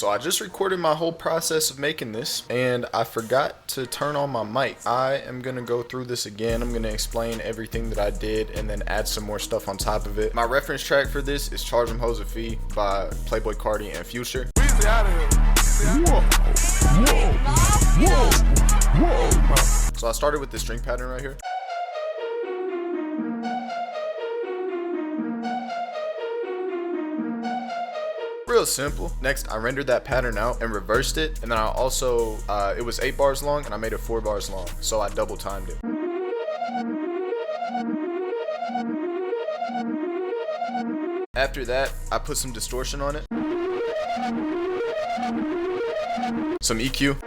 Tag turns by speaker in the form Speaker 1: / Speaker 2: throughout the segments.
Speaker 1: So I just recorded my whole process of making this and I forgot to turn on my mic. I am gonna go through this again. I'm gonna explain everything that I did and then add some more stuff on top of it. My reference track for this is Dem Hoes A Fee by Playboi Carti and Future.
Speaker 2: Wheezy out of here. Whoa.
Speaker 1: So I started with this string pattern right here. Real simple. Next, I rendered that pattern out and reversed it, and then I also it was 8 bars long and I made it 4 bars long, so I double timed it. After that, I put some distortion on it, some EQ,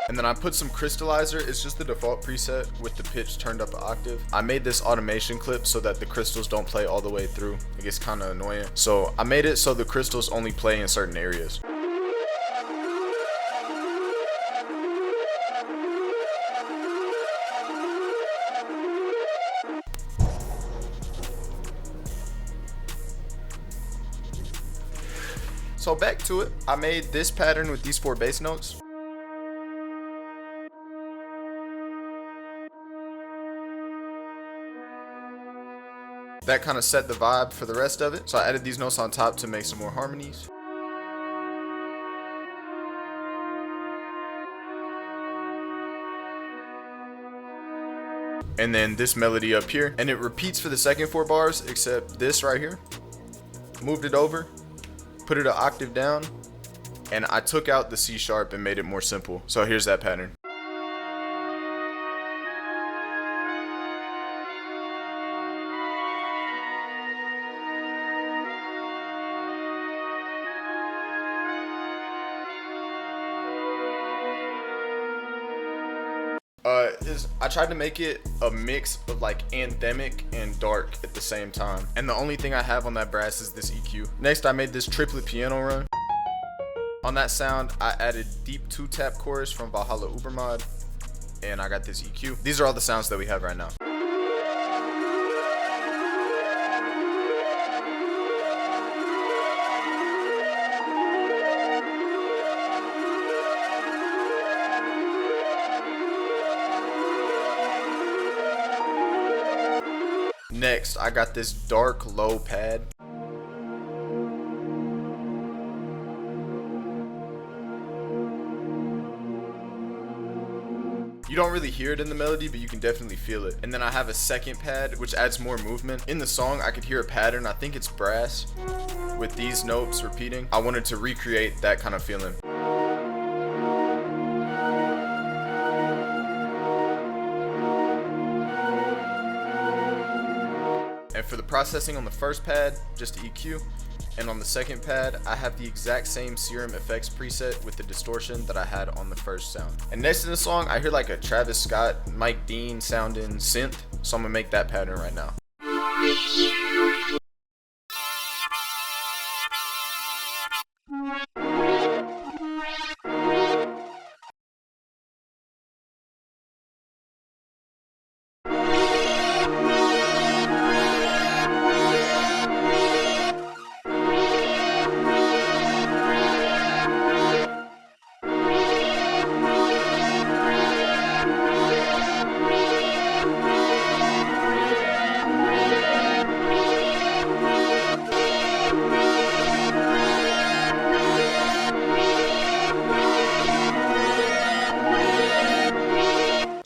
Speaker 1: and then I put some crystallizer. It's just the default preset with the pitch turned up an octave. I made this automation clip so that the crystals don't play all the way through. It gets kind of annoying. So I made it so the crystals only play in certain areas. So back to it. I made this pattern with these 4 bass notes. That kind of set the vibe for the rest of it. So I added these notes on top to make some more harmonies. And then this melody up here. And it repeats for the second 4 bars, except this right here. Moved it over, put it an octave down, and I took out the C sharp and made it more simple. So here's that pattern. I tried to make it a mix of like anthemic and dark at the same time. And the only thing I have on that brass is this EQ. Next, I made this triplet piano run. On that sound, I added deep 2-tap chorus from Valhalla Ubermod, and I got this EQ. These are all the sounds that we have right now. Next, I got this dark low pad. You don't really hear it in the melody, but you can definitely feel it. And then I have a second pad, which adds more movement. In the song, I could hear a pattern. I think it's brass with these notes repeating. I wanted to recreate that kind of feeling. And for the processing on the first pad, just EQ. And on the second pad, I have the exact same Serum Effects preset with the distortion that I had on the first sound. And next in the song, I hear like a Travis Scott, Mike Dean sounding synth. So I'm gonna make that pattern right now.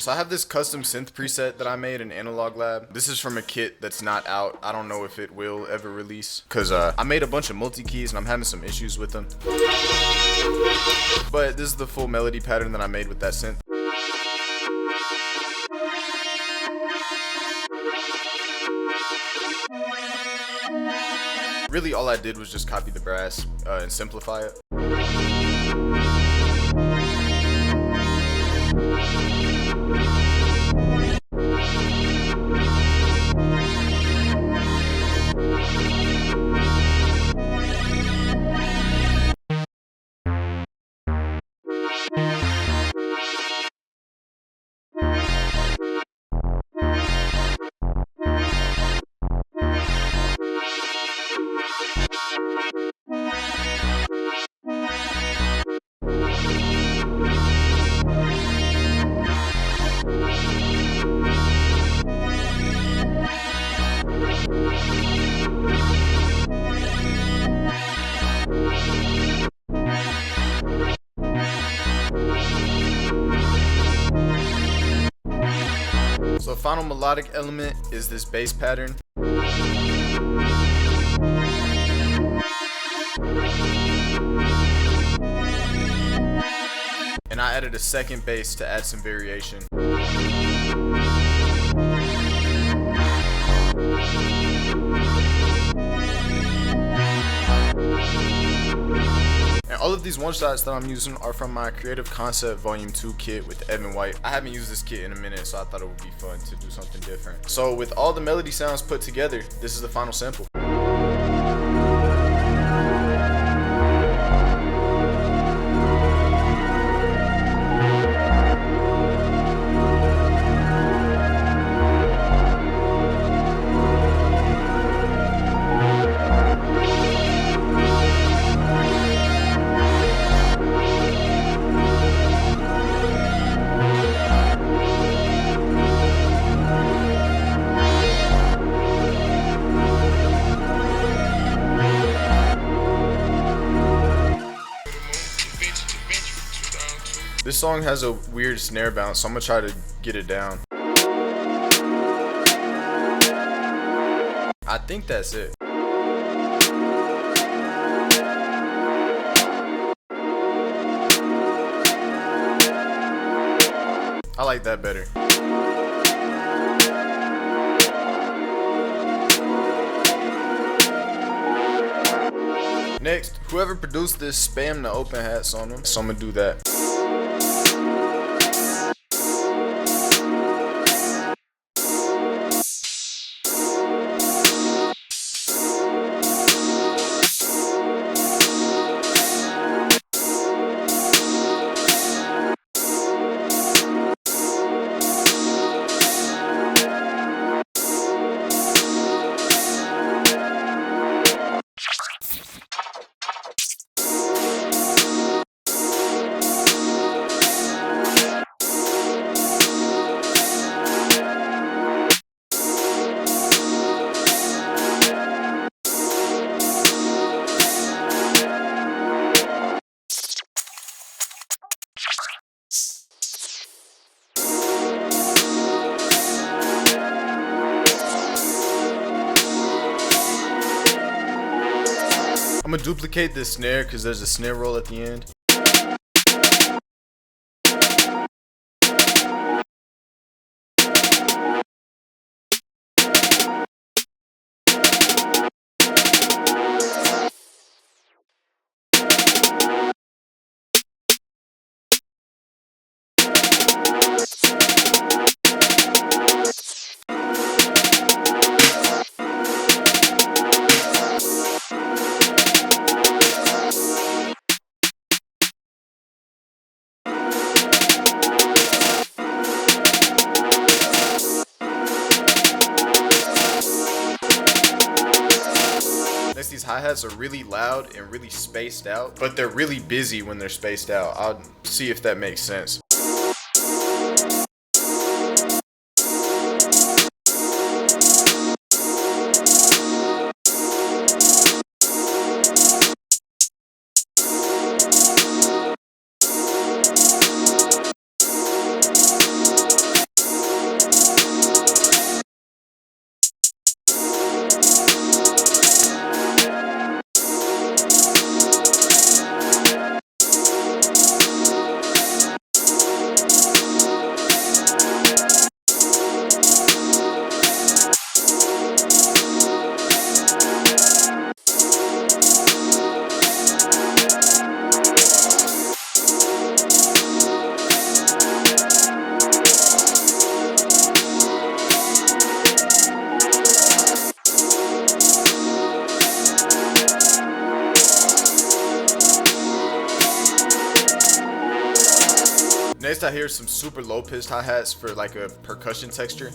Speaker 1: So I have this custom synth preset that I made in Analog Lab. This is from a kit that's not out. I don't know if it will ever release because I made a bunch of multi-keys and I'm having some issues with them. But this is the full melody pattern that I made with that synth. Really all I did was just copy the brass and simplify it. final melodic element is this bass pattern. And I added a second bass to add some variation. And all of these one shots that I'm using are from my Creative Concept Volume 2 kit with Evan White. I haven't used this kit in a minute, so I thought it would be fun to do something different. So with all the melody sounds put together, this is the final sample. This song has a weird snare bounce, so I'm gonna try to get it down. I think that's it. I like that better. Next, whoever produced this spammed the open hats on them, so I'm gonna do that. I'm gonna duplicate this snare because there's a snare roll at the end. Next, these hi-hats are really loud and really spaced out, but they're really busy when they're spaced out. I'll see if that makes sense. Next, I hear some super low pitched hi-hats for like a percussion texture.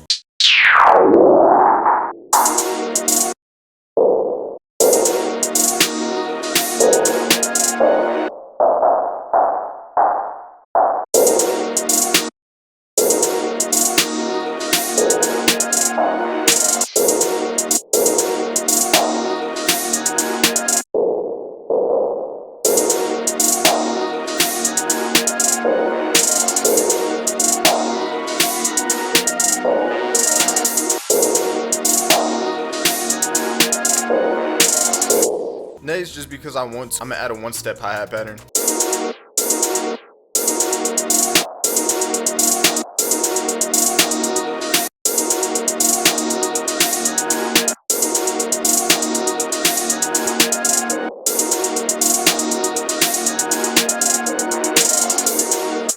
Speaker 1: 808s just because I want to. I'm gonna add a one-step hi-hat pattern.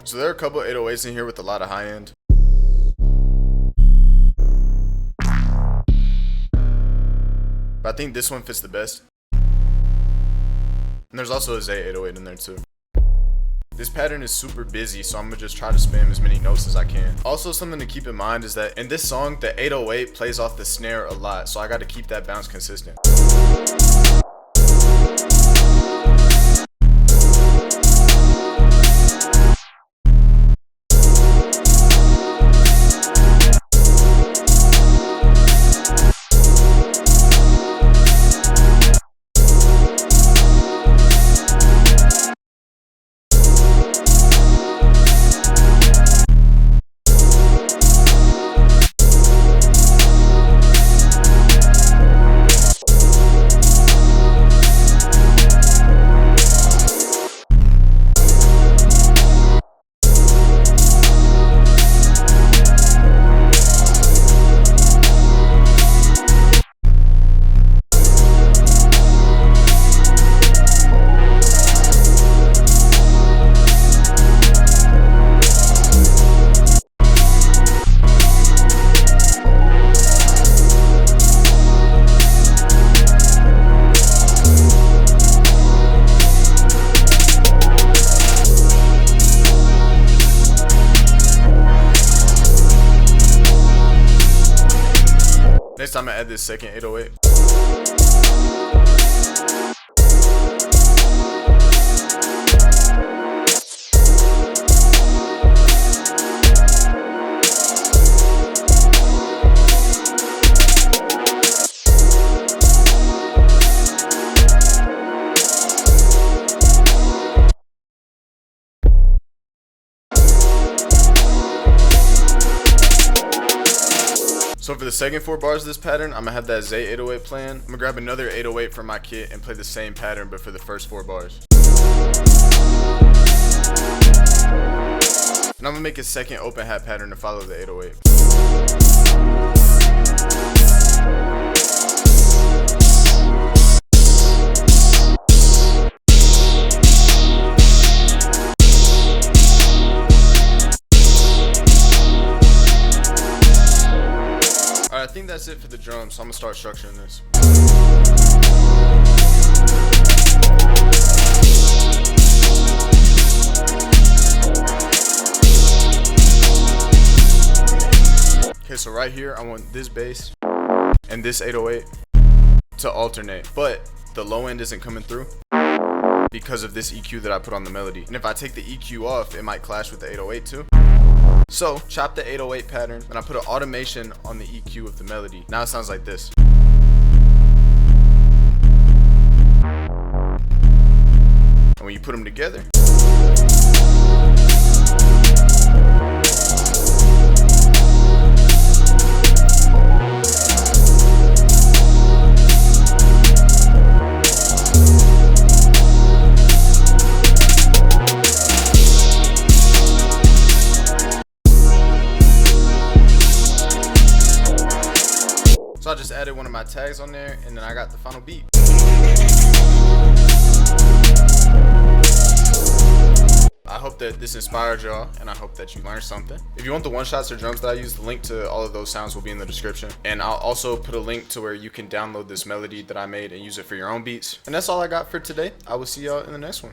Speaker 1: So there are a couple 808s in here with a lot of high end. But I think this one fits the best. And there's also a Z 808 in there too. This pattern is super busy, so I'm gonna just try to spam as many notes as I can. Also, something to keep in mind is that in this song, the 808 plays off the snare a lot, so I gotta keep that bounce consistent. Next time I add this second 808. So for the second 4 bars of this pattern, I'm gonna have that Z 808 playing. I'm gonna grab another 808 from my kit and play the same pattern, but for the first 4 bars. And I'm gonna make a second open hat pattern to follow the 808. Alright, I think that's it for the drums, so I'm gonna start structuring this. Okay, so right here, I want this bass and this 808 to alternate, but the low end isn't coming through because of this EQ that I put on the melody. And if I take the EQ off, it might clash with the 808 too. So, chop the 808 pattern, and I put an automation on the EQ of the melody. Now it sounds like this. And when you put them together, so I just added one of my tags on there, and then I got the final beat. I hope that this inspired y'all, and I hope that you learned something. If you want the one-shots or drums that I use, the link to all of those sounds will be in the description. And I'll also put a link to where you can download this melody that I made and use it for your own beats. And that's all I got for today. I will see y'all in the next one.